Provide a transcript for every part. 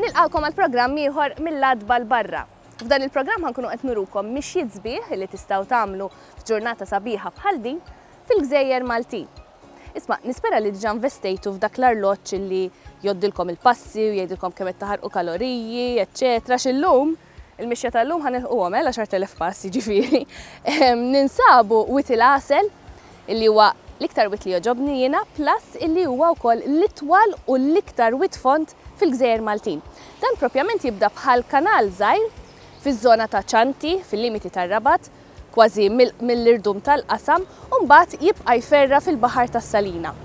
Nilqawkom għal programm ieħor mill-Adba l-barra. F'dan il-programm ħankunu qed nurukom mixjiet sbieħ li tistgħu tagħmlu f'ġurnata sabiħa bħal din fil-Gżejjer Maltin. Isma' nispera li diġà investejtu f'dak l-arloġġ li jgħoddilkom il-passi u jgħidilkom kemm qed taħarqu kaloriji, eċċetera. X'illum il-mixja tal-lum ħanilquhom 10,000 passi ġifieri. Ninsabu wit il-għasel illi huwa l-iktar wit li joġobni jiena, plus illi huwa wkoll l-itwal u l-iktar wit font fil-Gżejjer Maltin. Dan propjament jibda bħal kanal żgħir fiż-żona ta' ċanti, fil-limiti tar-Rabat, kważi mill-irdum tal-qasam, u mbagħad jibqa' jferra fil-Baħar tas-Salina.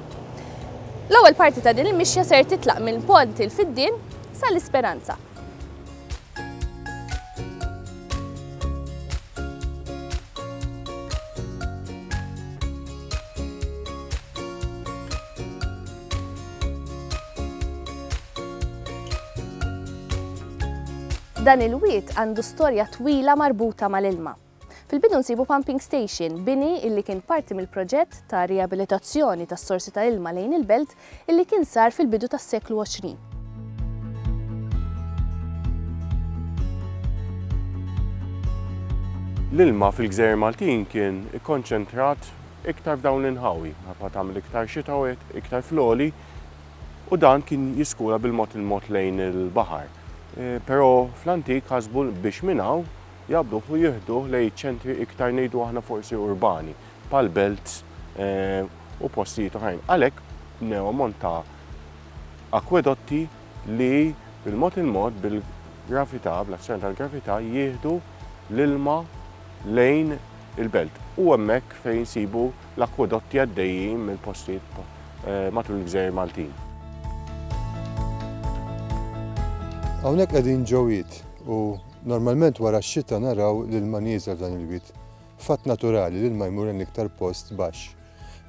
L-ewwel parti ta' din il-mixja ser titlaq minn Pont il-Fiddien sal-Isperanza. Dan il-wiet għandu storja twila marbuta mal-ilma. Fil-bidu nsibu pumping station, bini illi kien parti mill-proġett ta' riabilitazzjoni tas-sorsi ta' ilma lejn il-belt illi kien sar fil-bidu tas-seklu 20. L-ilma fil-Gżejjer Maltin kien ikkonċentrat iktar f'dawn l-inħawi, ħabba tagħmel iktar xitawet, iktar floli, u dan kien jiskura bil-mod lejn il-baħar. Però fl-antik ħasbu biex minnaw jabdu u jieħdu lejn ċentri iktar ngħidu aħna forsi urbani, pal-belt u postijiet oħrajn. Għalhekk bnew ammont ta' akwedotti li bil-mod bil-gravità, bl-azzjoni tal-gravità jieħdu l-ilma lejn il-belt. U hemmhekk fejn insibu l-akwedotti għaddejjin mill-postijiet matul il-Gżejjer Maltin. Hawnhekk qegħdin ġewwiet u normalment wara x-xita naraw l-ilma nieżel f'dan il-wiet. Fatt naturali l-ilma jmur l-iktar post baxx.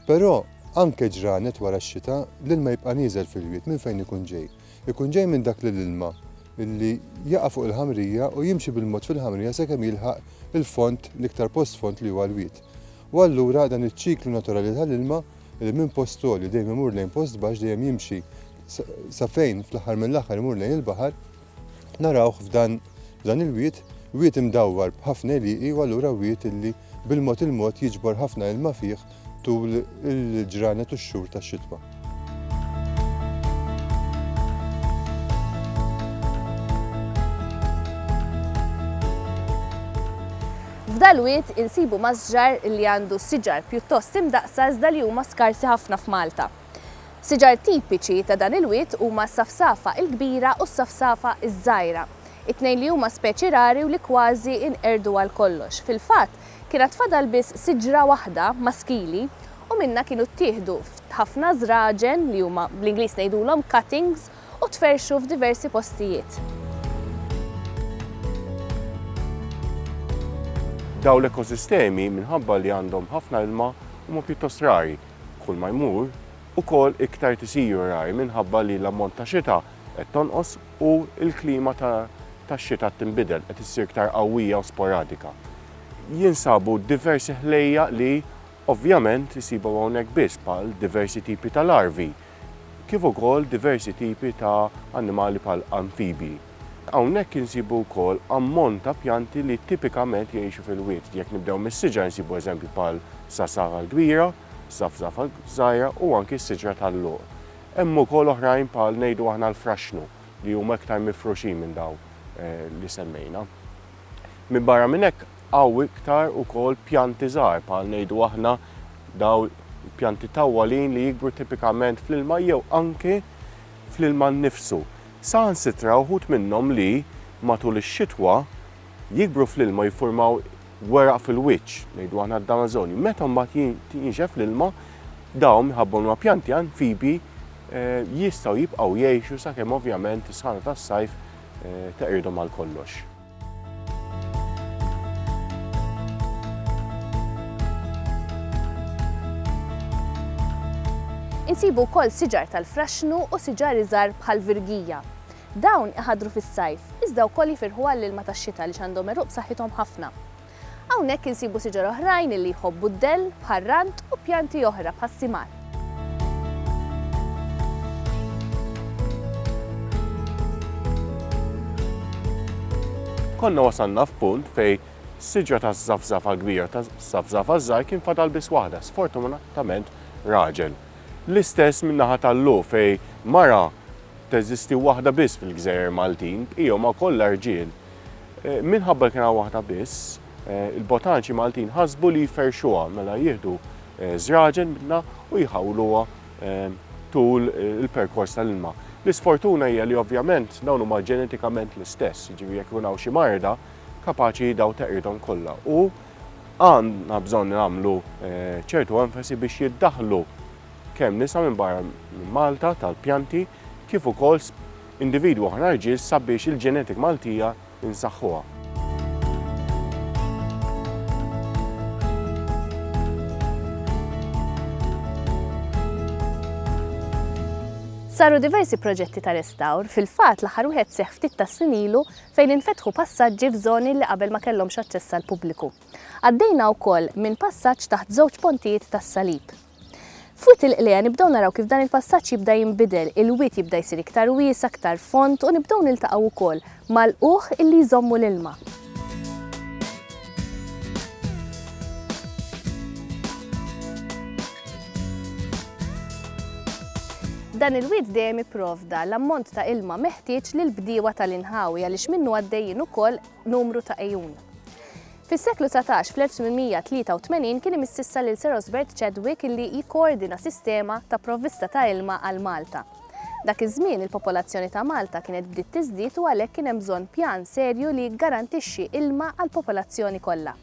Però anke ġranet wara x-xita l-ilma jibqa' nieżel fil-wiet minn fejn ikun ġej. Ikun ġej minn dak l-ilma illi jaqa' fuq il-ħamrija u jimxi bil-mod fil-ħamrija sakemm jilħaq il-font l-iktar post font li huwa l-wiet. U allura dan iċ-ċiklu naturali tal-ilma li minn post għoli dejjem imur lejn post baxx dejjem jimxi sa fejn fl-aħħar mill-aħħar imur lejn il-baħar. Narawh f'dan il-wiet, wiet imdawwar b'ħafna liqi u allura wiet illi bil-mod jiġbor ħafna ilma fih tul il-ġranet u x-xhur tax-xitwa. F'dal wiet insibu masġar li għandu siġar pjuttost imdaqsa iżda li huma skarsi ħafna f'Malta. Siġar tipiċi ta' dan il-wiet huma s-safsafa l-kbira u s-safsafa iż-żgħira. It-tnejn li huma speċi rari u li kważi inqerdu għal kollox. Fil-fatt kienet fadal biss siġra waħda maskili u minna kienu ttieħdu ħafna żraġen li huma bl-Ingliż ngħidulhom cuttings u tferxu f'diversi postijiet. Daw l-ekosistemi minħabba li għandhom ħafna ilma huma pjuttost rari. Kull ma jmur ukoll iktar tisiru rari minħabba li l-ammont ta' xita qed tonqos u l-klima tax-xita tinbidel qed issir iktar qawwija u sporadika. Jinsabu diversi ħlejja li ovvjament isibu hawnhekk biss bħal diversi tipi ta' larvi, kif ukoll diversi tipi ta' annimali bħal amfibi. Hawnhekk insibu wkoll ammont ta' pjanti li tipikament jgħixu fil-wiet. Jekk nibdew mis-siġar insibu eżempju bħal safsafa l-kbira, safsafa żgħira u anki s-siġra tal-luq. Hemm ukoll oħrajn bħal ngħidu aħna l-fraxnu li huma iktar mifruxin minn daw li semmejna. Minn barra minn hekk hawn iktar ukoll pjanti żgħar bħal ngħidu aħna daw pjanti tawwalin li jikbru tipikament fl-ilma jew anke fl-ilma nnifsu. Saħansitra wħud minnhom li matul ix-xitwa jikbru fl-ilma jiffurmaw weraq fil-wiċċ, ngħidu aħna d-damazoni. Meta mbagħad jinxef l-ilma, dawn minħabba huma pjanti anfibi jistgħu jibqgħu jgħixu sakemm ovvjament is-sħana tas-sajf teqridhom għal kollox. Insibu wkoll siġar tal-fraxnu u siġar iżgħar bħal virgija. Dawn iħadru fis-sajf, iżda wkoll jifirħu għall-ilma tax-xita li għandhom eruq b'saħħithom ħafna. Hawnhekk insibu siġar oħrajn li jħobbu d-dell, bħar-rant u pjanti oħra bħas-simar. konna wasanna f'punt fej siġra ta' żafżafa kbira ta' żafżafa żgħar kien fadal biss waħda, sfortunatament raġel. L-istess min-naħa tal-lu fej mara teżisti waħda biss fil-Gżejjer Maltin, bqija ma kollha rġiel. Minħabba kien waħda biss, il-botaniċi Maltin ħasbu li jferxuha mela jieħdu żraġen minna u jħawluha tul il-perkors tal-ilma. L-isfortuna hija li ovvjament dawn huma ġenetikament l-istess, jiġifieri jekk ikun hawn xi marda kapaċi daw teqridhom kollha. U għandna bżonn nagħmlu ċertu enfasi biex jiddaħħlu kemm nisa minn barra minn Malta tal-pjanti kif ukoll individwu oħra rġiel sabiex il-ġenetik Maltija insaħħuha. Saru diversi proġetti ta' restawr, fil-fatt l-aħħar wieħed seħħ ftit ta' snin ilu fejn infetħu passaġġi f'żoni li qabel ma kellhomx aċċess għall pubbliku. Għaddejna wkoll minn passaġġ taħt żewġ pontijiet tas-Salib. Fwit il-qlija nibdew naraw kif dan il-passaġġ jibda jinbidel, il-wied jibda jsir iktar wies, aktar font u nibdew niltaqgħu wkoll mal-qugħ illi jżommu l-ilma. Dan il-wied dejjem ipprovda l-ammont ta' ilma meħtieġ lil bdiewa tal-inħawi għaliex minnu għaddejjin ukoll numru ta' ejjun. Fis-seklu 19 fl-1883 kien imississa lil Sir Osbert Chadwick illi jikkoordina sistema ta' provvista ta' ilma għal Malta. Dak iż-żmien il-popolazzjoni ta' Malta kienet bdiet tiżdied u għalhekk kien hemm bżonn pjan serju li jgarantixxi ilma għall popolazzjoni kollha.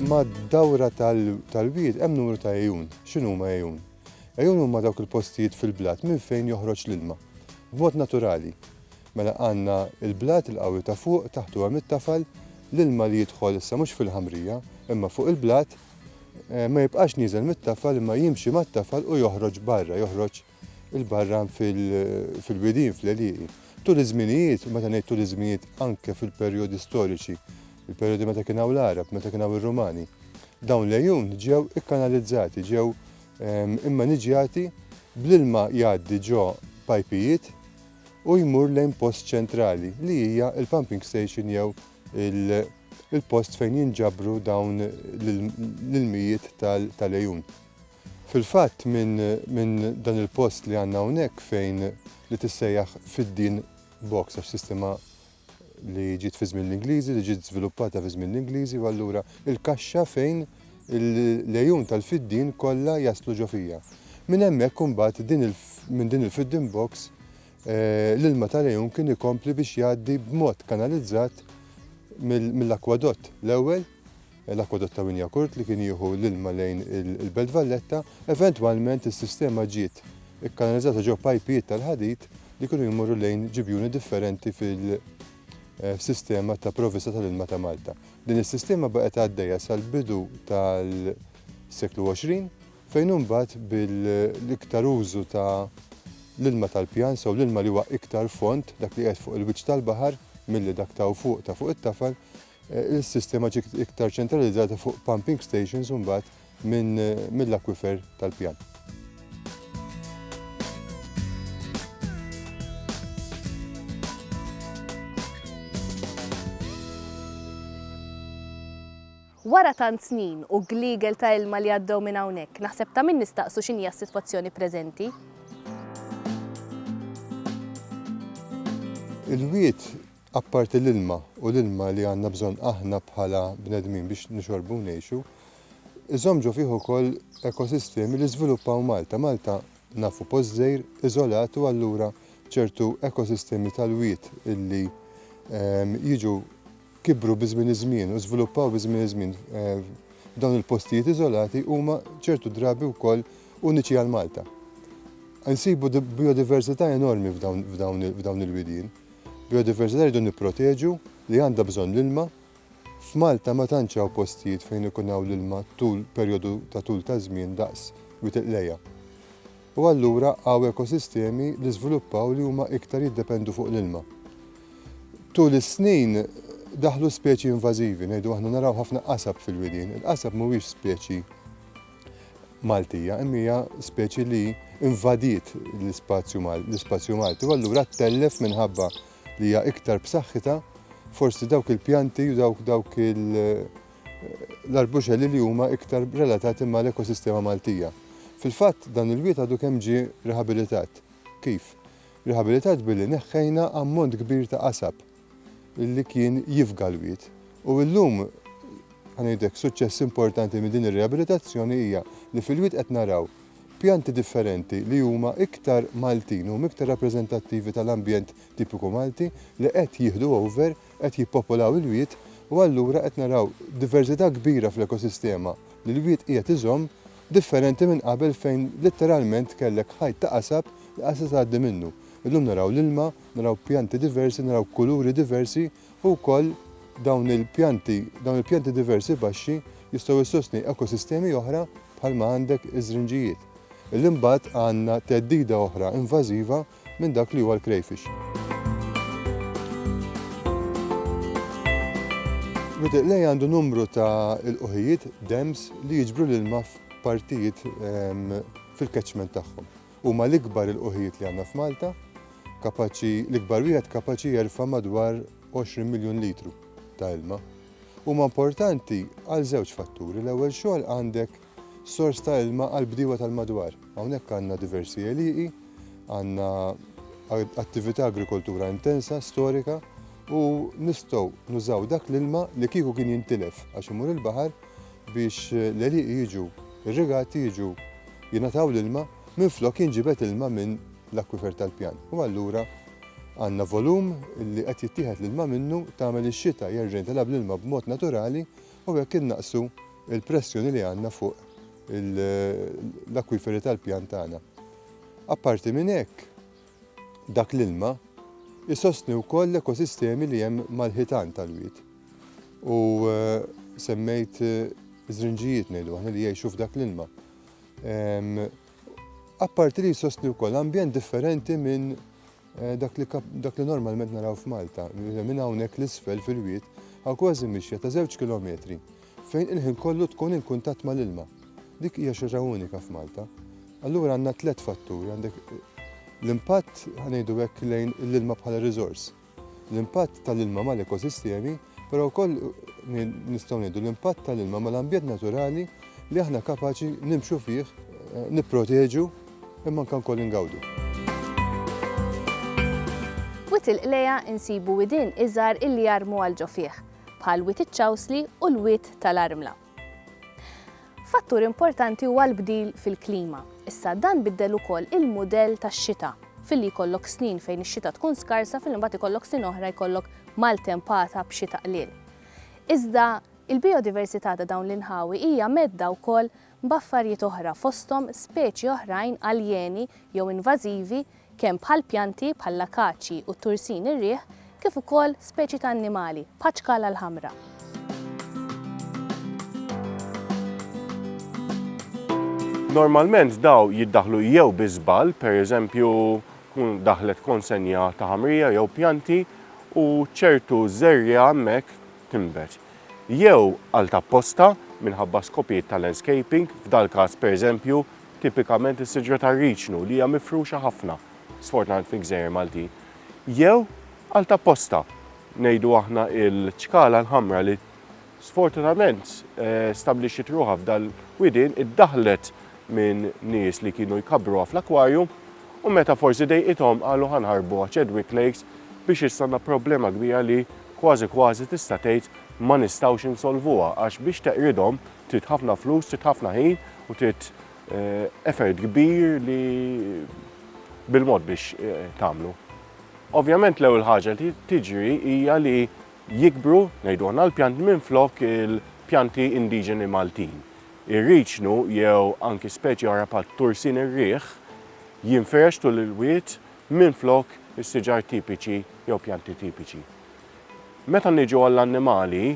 Ma' dawra tal-wied hemm numru ta' ejjun. X'inhu huma ejjun? Ejjun huma dawk il-postijiet fil-blat minn fejn joħroġ l-ilma. B'mod naturali. Mela għandna il-blat il-qawwi ta' fuq taħtu hemm it-tafal l-ilma li jidħol issa mhux fil-ħamrija, imma fuq il-blat ma jibqax nieżel mit-tafal imma jimxi mat-tafal u joħroġ barra, joħroġ il-barra fil-widien fl-għelieqi. Tul iż-żminijiet, meta ngħid tul iż-żminijiet anke fil-perjodi storiċi, il-perjodi meta kien hawn l-Arab, meta kien hawn ir-Rumani, dawn l-ejjun ġew ikkanalizzati, ġew immaniġjati bl-ilma jgħaddi ġo pajpijiet u jmur lejn post ċentrali li hija il-pumping station jew il-post fejn jinġabru dawn l-ilmijiet tal-ejjun. Fil-fatt minn dan il-post li għandna hawnhekk fejn li tissejjaħ fid-din box għax sistema li ġiet fi żmien l-Ingliżi, li ġiet żviluppata fi żmien l-Ingliżi u allura il-kaxxa fejn l-ejjun tal-fiddin kollha jaslu ġo fija. Minn hemmhekk imbagħad minn din il-fiddin box l-ilma tal-ejjun kien ikompli biex jgħaddi b'mod kanalizzat mill-akwadott. L-ewwel l-akwadott ta' Winjakurt li kien jieħu l-ilma lejn il-Belt Valletta, eventwalment is-sistema ġiet ikkanalizzata ġo pajpijiet tal-ħadid li kienu jmorru lejn ġibjuni differenti fil-sistema ta' provvista tal-ilma ta' Malta. Din is-sistema baqgħet għaddejja sal-bidu tal-seklu 20 fejn imbagħad bil-iktar użu ta' l-ilma tal-pjan, sew l-ilma li huwa iktar font dak li qed fuq il-wiċċ tal-baħar milli dak ta' fuq it-tafal, il-sistema ġiet iktar ċentralizzata fuq pumping stations u mbagħad mill-akwifer tal-pjan. Wara tant snin u gliegel ta' ilma li għaddew minn hawnhekk, naħseb ta' min nistaqsu x'inhi s-sitwazzjoni preżenti. Il-wied apparti l-ilma u l-ilma li għandna bżonn aħna bħala bnedmin biex nixorbu ngħixu, iżommġu fih ukoll ekosistemi li żviluppaw Malta. Malta nafu post żgħir iżolat u allura ċertu ekosistemi tal-wied illi jiġu kibru biżmien iż-żmien u żviluppaw biżmien iż-żmien dawn il-postijiet iżolati huma ċertu drabi wkoll uniċi għal Malta. Nsibu biodiversità enormi f'dawn il-widien. Biodiversità rridu nipproteġu li għandha bżonn l-ilma. F'Malta ma tantx hawn postijiet fejn ikun hawn l-ilma tul perjodu ta' tul ta' żmien daqs wied il-qlejja. U allura hawn ekosistemi li żviluppaw li huma iktar jiddependu fuq l-ilma. Tul is-snin daħlu speċi invażivi, ngħidu aħna naraw ħafna qasab fil-widien. Il-qasab mhuwiex speċi Maltija, imma hija speċi li invadiet l-ispazju Malti. U allura tellef minħabba li hija iktar b'saħħitha forsi dawk il-pjanti u dawk l-arbuxelli li huma iktar relatati mal-ekosistema Maltija. Fil-fatt dan il-wiet għadu kemm ġie rehabilitat. Kif? Rehabilitat billi neħħejna ammont kbir ta' qasab li kien jifga l-wiet. U llum ħanejdek suċċess importanti minn din ir-rehabilitazzjoni hija li fil-wiet qed naraw pjanti differenti li huma iktar Maltin u iktar rappreżentattivi tal-ambjent tipiku Malti li qed jieħdu over, qed jippopolaw il-wiet u allura qed naraw diversità kbira fl-ekosistema li l-wiet qiegħed iżomm differenti minn qabel fejn letteralment kellek ħajt ta' qasab li qasab tgħaddi minnu. Illum naraw l-ilma, naraw pjanti diversi, naraw kuluri diversi u wkoll dawn il-pjanti diversi baxxi jistgħu jissostni ekosistemi oħra bħalma għandek iż-żrinġijiet. L-imbagħad għandna theddida oħra invażiva minn dak li huwa l-crayfish. Lej għandu numru ta' il-qoħijiet dams li jiġbru l-ilma f'partijiet fil-catchment tagħhom. Huma l-ikbar il-qoħijiet li għandna f'Malta, l-ikbar wieħed kapaċi jerfa' madwar 20 miljun litru ta' ilma. Huma importanti għal żewġ fatturi. L-ewwel xogħol għandek sors ta' ilma għal bdiewa tal-madwar. Hawnhekk għandna diversi għelieqi, għandna attività agrikoltura intensa, storika, u nistgħu nużaw dak l-ilma li kieku kien jintilef għax imur il-baħar biex l-għelieqi jiġu irrigati jiġu jingħataw l-ilma minflok jinġibet ilma minn l-akwifer tal-pjan. U allura għandna volum li qed jittieħed l-ilma minnu tagħmel ix-xita jerġa' jintilab l-ilma b'mod naturali u hekk innaqsu il-pressjoni li għandna fuq l-akwiferi tal-pjan tagħna. Apparti minn hekk, dak l-ilma jisostni wkoll l-ekosistemi li hemm mal-ħitan tal-wiet. U semmejt żrinġijiet ngħidu aħna li jgħixu f'dak l-ilma. Apparti li jisostni wkoll ambjent differenti minn dak li normalment naraw f'Malta. Minn hawnhekk l-isfel fil-wiet għal kważi mixja ta' 2 kilometri fejn il-ħin kollu tkun in kuntatt mal-ilma. Dik hija xi ħaġa unika f'Malta. Allura għandna 3 fatturi, għandek l-impatt ħanejdu hekk lejn l-ilma bħala riżors. L-impatt tal-ilma mal-ekosistemi, però wkoll nistgħu ngħidu l-impatt tal-ilma mal-ambjent naturali li aħna kapaċi nimxu fih, nipproteġu imma anke wkoll ingawdu. Wiet il-qleja insibu widien iżgħar illi jarmu għal ġo fih, bħal wiet iċ-ċawsli u l-wiet tal-armla. Fattur importanti huwa l-bdil fil-klima. Issa dan biddel ukoll il-mudell tax-xita filli jkollok snin fejn ix-xita tkun skarsa fil-imbagħad ikollok snin oħra jkollok maltempata b'xita qliel. Iżda il-biodiversità ta' dawn l-inħawi hija medda wkoll b'affarijiet oħra fosthom speċi oħrajn aljeni jew invażivi kemm bħal pjanti bħal l-akaċi u t-tursin ir-rieħ kif ukoll speċi ta' annimali bħal ċkala l-ħamra. Normalment daw jiddaħlu jew biżbal, pereżempju daħlet konsenja ta' ħamrija jew pjanti u ċertu żerja hemmhekk timbet. Jew għal tapposta minħabba skopijiet ta' landscaping, f'dal każ pereżempju tipikament is-siġra tar-riċnu li hija mifruxa ħafna, sfortunatament fi Gżejjer Maltin. Jew għal tapposta ngħidu aħna l-ċkala l-ħamra li sfortunatament stabblixxiet ruħha f'dal-widien iddaħlet minn nies li kienu jkabbruha fl-akwarju u meta forsi dejqithom qalu ħanħarbuha Chedwick Lakes biex issanna problema kbira li kważi tista' tgħid ma nistgħux insolvuha għax biex teqridhom trid ħafna flus, trid ħafna ħin u trid effort kbir li bil-mod biex tagħmlu. Ovvjament l-ewwel ħaġa li tiġri hija li jikbru ngħidu aħna l-pjanti minflok il-pjanti indiġeni Maltin. Ir-riċnu jew anki speċi oħra bħal tursin ir-rieħ jinferex tul il-wiet minflok is-siġar tipiċi jew pjanti tipiċi. Meta niġu għall-annimali,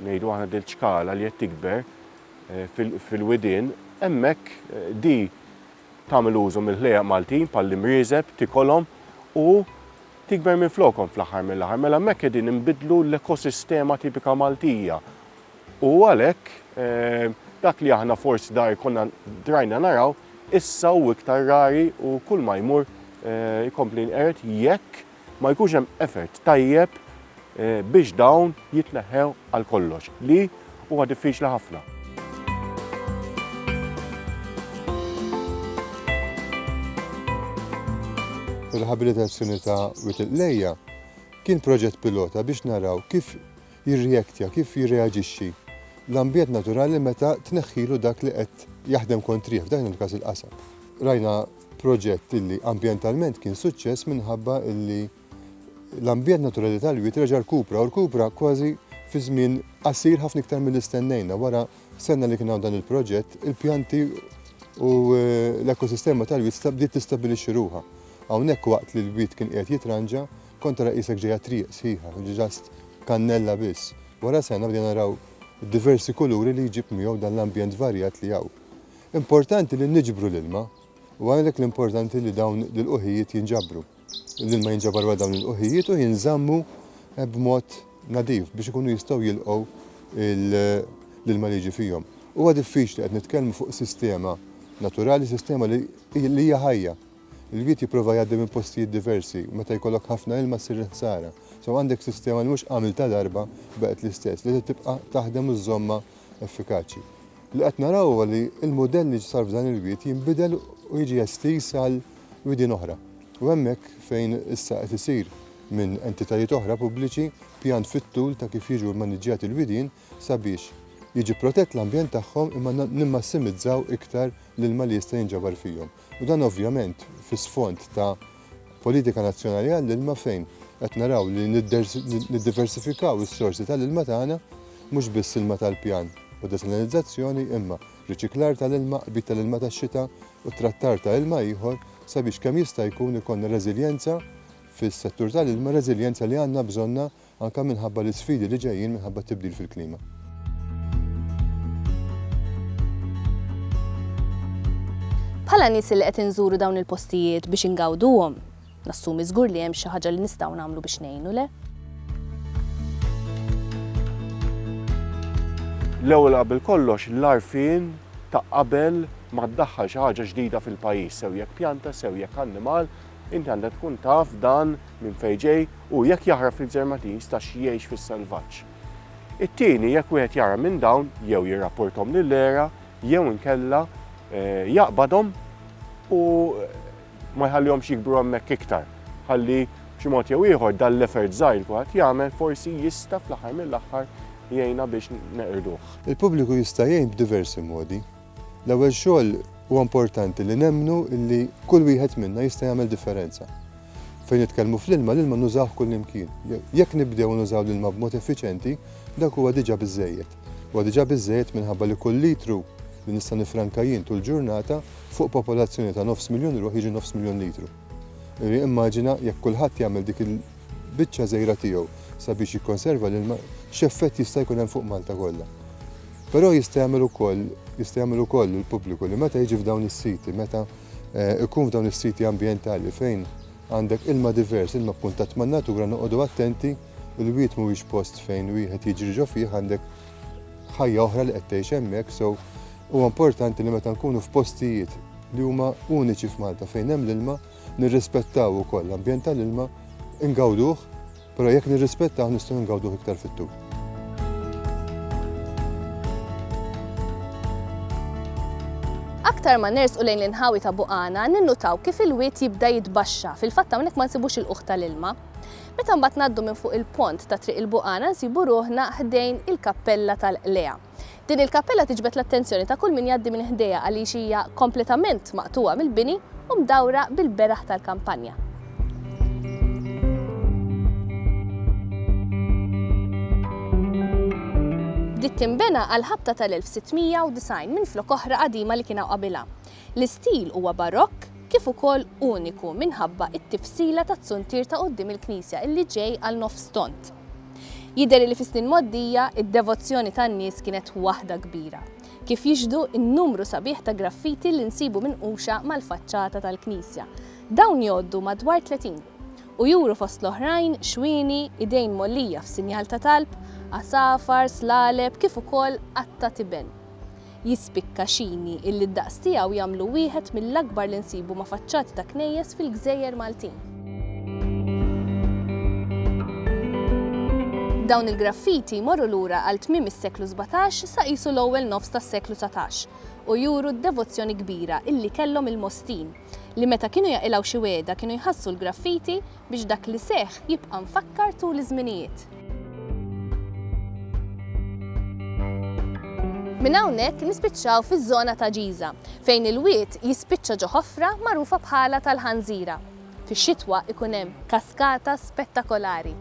ngħidu aħna dil-ċkala li qed tikber fil-widien, hemmhekk di tagħmel użu mill-ħlejaq Maltin bħall-imrieżeb tikolhom u tikber minflokhom fl-aħħar mill-aħħar. Mela hemmhekk qegħdin inbidlu l-ekosistema tipika Maltija. U għalhekk dak li aħna forsi dar konna drajna naraw, issa u iktar rari u kull ma jmur jkompli nqeret jekk ma jkunx hemm effort tajjeb biex dawn jitneħħew għal kollox li huwa diffiċli ħafna. Il-ħabilitazzjoni ta' Witilqlejja kien proġett pilota biex naraw kif jirreaktja, kif jirreaġixxi l-ambjent naturali meta tneħħilu dak li qed jaħdem kontrih, f'dan il-każ il-qasab. Rajna proġett illi ambjentalment kien suċċess minħabba illi l-ambjent naturali tal-Wied reġa' rkupra u rkupra kważi fi żmien qasir ħafna iktar mill-istennejna. Wara senna li kien hawn dan il-proġett, il-pjanti u l-ekosistema tal-Wied bdiet tistabbilixxi ruħha. Hawnhekk waqt li l-Wied kien qiegħed jitranġa kont tara qisek ġejja triq sħiħa, ġast kannella biss. Wara sena bdejna naraw diversi kuluri li jġib miegħu dan l-ambjent varjat li hawn. Importanti li niġbru l-ilma u għalhekk l-importanti li dawn l-uħijiet jinġabru. L-ilma jinġabar wara dawn l-uħijiet u jinżammu b'mod nadif biex ikunu jistgħu jilqgħu l-ilma li jiġi fihom. Huwa diffiċli qed nitkellmu fuq sistema naturali, sistema li hija ħajja. Il-Wied jipprova jgħaddi minn postijiet diversi, meta jkollok ħafna ilma ssir ħsara. So għandek sistema li mhux għamil ta' darba baqgħet l-istess, li tibqa' taħdem u żomma effikaċi. Li qed naraw huwa li l-mudell li sar f'dan il-Wied jinbidel u jiġi estiż għal widien oħra. U hemmhekk fejn issa qed isir minn entitajiet oħra pubbliċi pjan fit-tul ta' kif jiġu maniġġjati l-widien sabiex jiġi protett l-ambjent tagħhom imma nimmassimizzaw iktar l-ilma li jista' jinġabar fihom. U dan ovvjament fis-sfond ta' politika nazzjonali għall-ilma fejn qed naraw li niddiversifikaw is-sorsi tal-ilma tagħna mhux biss ilma tal-pjan u desalinizzazzjoni imma riċiklar tal-ilma, qbit tal-ilma tax-xita u trattar ta' ilma ieħor sabiex kemm jista' jkun ikollna reżiljenza fis-settur tal-ilma, reżiljenza li għandna bżonna anke minħabba l-isfidi li ġejjin minħabba tibdil fil-klima. Bħala nies li qed inżuru dawn il-postijiet biex ingawduhom, nassumi żgur li hemm xi ħaġa li nistgħu nagħmlu biex ngħinu le? L-ewwel qabel kollox l-għarfien ta' qabel ma tdaħħal xi ħaġa ġdida fil-pajjiż sew jekk pjanta, sew jekk annimal, inti għandek tkun taf dan minn fejn ġej u jekk jaħrab fil-ġermatin jistax jgħix fis-selvaġġ. It-tieni jekk wieħed jara minn dawn jew jirrapporthom lill-era jew inkella jaqbadhom u ma jħallihomx jikbru hemmhekk iktar. Ħalli b'xi mod jew ieħor dan l-effort żgħir kulħadd jagħmel forsi jista' fl-aħħar mill-aħħar jgħinna biex neqirduh. Il-pubbliku jista' jgħin b'diversi modi. L-ewwel xogħol huwa importanti li nemmnu li kull wieħed minna jista' jagħmel differenza. Fejn nitkellmu fl-ilma, l-ilma nużawh kull imkien. Jekk nibdew nużaw l-ilma b'mod effiċjenti, dak huwa diġà biżżejjed. Huwa diġà biżżejjed minħabba li kull litru li nista' nifranka jien tul ġurnata fuq popolazzjoni ta' 900,000 ruħ jiġi 900,000 litru. Immaġina jekk kulħadd jagħmel dik il-biċċa żgħira tiegħu sabiex jikkonserva l-ilma x'effett jista' jkun hemm fuq Malta kollha. Però jista' jagħmel ukoll il-pubbliku li meta jiġi f'dawn is-siti, meta ikun f'dawn is-siti ambjentali fejn għandek ilma divers, ilma b'kuntatt man-natura noqogħdu attenti il-Wied mhuwiex post fejn wieħed jiġri ġo fih għandek ħajja oħra li qed tgħix hemmhekk, so huwa importanti li meta nkunu f'postijiet li huma uniċi f'Malta fejn hemm l-ilma nirrispettaw ukoll l-ambjent tal-ilma, ingawduh, però jekk nirrispettaw nistgħu ngawduh iktar fit-tul. Aktar ma nersqu lejn l-inħawi ta' Buqana ninnutaw kif il-Wied jibda jitbaxxa, fil-fatt hawnhekk ma nsibux il-quħ tal-ilma. Meta mbagħad ngħaddu minn fuq il-pont ta' triq il-Buqana nsibu ruħna ħdejn il-kappella tal-Qlea. Din il-kappella tiġbed l-attenzjoni ta' kull min jgħaddi minn ħdejha għaliex hija kompletament maqtuwa mill-bini u mdawra bil-beraħ tal-kampanja. Bdiet tinbena għal ħabta tal-1690 minn flok oħra qadima li kienu qabilha. L-istil huwa barokk kif ukoll uniku minħabba t-tifsila tat-tsuntir ta' quddiem il-Knisja illi ġej għal nofs stont. Jidher li fis-snin moddija id-devozzjoni tan-nies kienet waħda kbira, kif jiġdu n-numru sabiħ ta' graffiti li nsibu minquxa mal-faċċata tal-Knisja. Dawn jgħoddu madwar 30 u juru fost l-oħrajn xwieni, idejn mollija f'sinjal ta' talb, asafar, slaleb kif ukoll qatta tiben. jispikka xini illi d-daqs tiegħu jagħmlu wieħed mill-akbar li nsibu ma' faċċati ta' knejjes fil-Gżejjer Maltin. Dawn il-graffiti morru lura għal tmiem is-seklu 17 sa qisu l-ewwel nofs tas-seklu 19 u juru d-devozzjoni kbira illi kellhom il-Mostin li meta kienu jaqilgħu xi wegħda kienu jħassu l-graffiti biex dak li seħħ jibqa' mfakkar tul iż-żminijiet. Minn hawnhekk nispiċċaw fiż-żona ta' Ġiża fejn il-wied jispiċċa ġo ħofra magħrufa bħala tal-Ħanżira. Fix-xitwa ikun hemm kaskata spettakolari.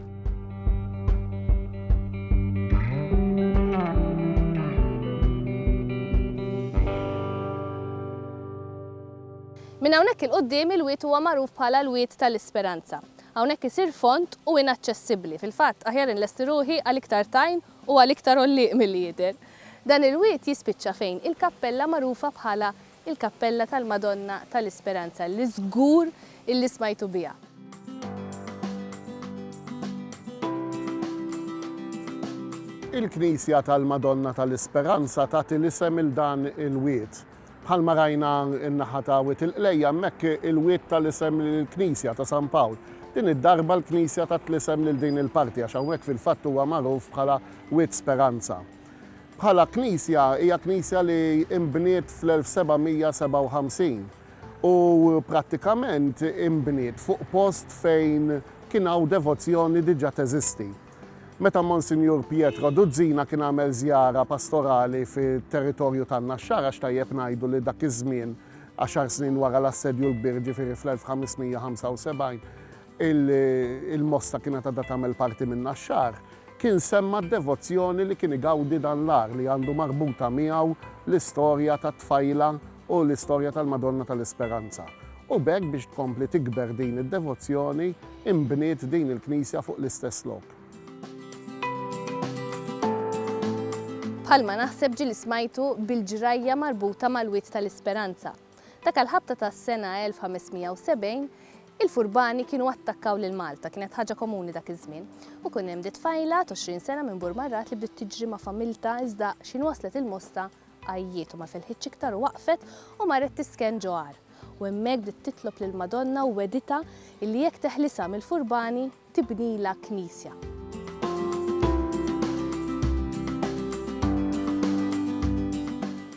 Minn hawnhekk il-qudiem il-wied huwa magħruf bħala l-wied tal-Isperanza. Hawnhekk isir font u inaċċessibbli. Fil-fatt aħjar inlesti ruħi għal iktar tajn u għal iktar olliq milli jidher. Dan il-wied jispiċċa fejn il-kappella magħrufa bħala il-Kappella tal-Madonna tal-Isperanza li żgur illi smajtu biha. Il-Knisja tal-Madonna tal-Isperanza tagħti l-isem il dan il-wied. Bħalma rajna n-naħa ta' wied il-qlejja hemmhekk il-wied tal-isem lill-Knisja ta' San Pawl. Din id-darba l-Knisja tat l-isem lil din il-parti għax hawnhekk fil-fatt huwa magħruf bħala wied Speranza. Bħala knisja hija knisja li imbniet fl-1757 u prattikament imbniet fuq post fejn kien hawn devozzjoni diġà teżisti. Meta Monsinjur Pietro Duzzina kien għamel żjara pastorali fit-territorju tan-Naxxar għax tajjeb ngħidu li dak iż-żmien 10 snin wara l-assedju l-kbir ġifieri fl-1575 il-mosta kienet għadha tagħmel parti minn Naxxar. Kien semma d-devozzjoni li kien igawdi dan l-ar li għandu marbuta miegħu l-istorja tat-tfajla u l-istorja tal-Madonna tal-Isperanza. U bekk biex tkompli tikber din id-devozzjoni imbniet din il-Knisja fuq l-istess lok. Bħalma naħseb ġili smajtu bil-ġrajja marbuta mal-wied tal-Isperanza. Dak il-ħabta tas-sena 1570 il-furbani kienu attakkaw lil Malta, kienet ħaġa komuni dak iż-żmien. U kien hemm tfajla 20 sena minn Burmarrat li bdiet tiġri ma' familta iżda x'in waslet il-mosta għajjiet u ma felħitx iktar u waqfet u marret tisken ġoar. U hemmhekk bdiet titlob lil Madonna u wedita illi jekk teħlisha mill-furbani tibnilha knisja.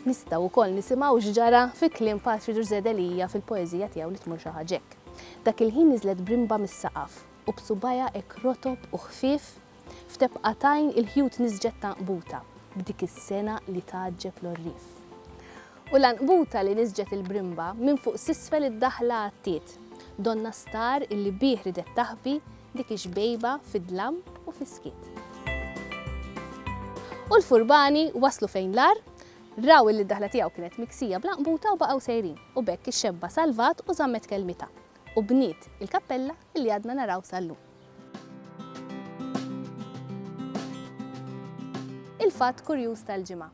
Nistgħu wkoll nisimgħu x'ġara fi kliem Patri Durżedelija fil-poeżija tiegħu li tmur xi ħaġa hekk. Dak il-ħin niżlet brimba mis-saqaf u b'subajja hekk rotob u ħfief f'tebqatajn il-ħjut niżġet tanqbuta b'dik is-sena li tgħaġġeb l-orrif. U l-anqbuta li niżġet il-brimba minn fuq s'isfel id-daħla għattiet, donna star illi bih ridet taħbi dik ix-xbejba fid-dlam u fis-skiet. U l-furbani waslu fejn l-ar, raw illi d-daħla tiegħu kienet miksija bl-anqbuta u baqgħu sejrin u bekk ix-xebba salvat u żammet kelmita u bniet il-kappella illi għadna naraw sal-lum. Il-fatt kurjuż tal-ġimgħa.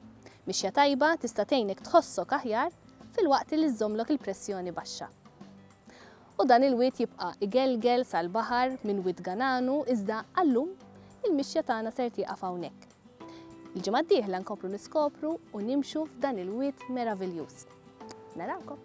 Mixja tajba tista' tgħinek tħossok aħjar fil-waqt li żżommlok il-pressjoni baxxa. U dan il-wied jibqa' igelgel sal-baħar minn wied Gananu iżda għallum il-mixja tagħna ser tieqaf hawnhekk. Il-ġimgħa d-dieħla nkomplu niskopru u nimxu f'dan il-wied meraviljuż. Narawkom!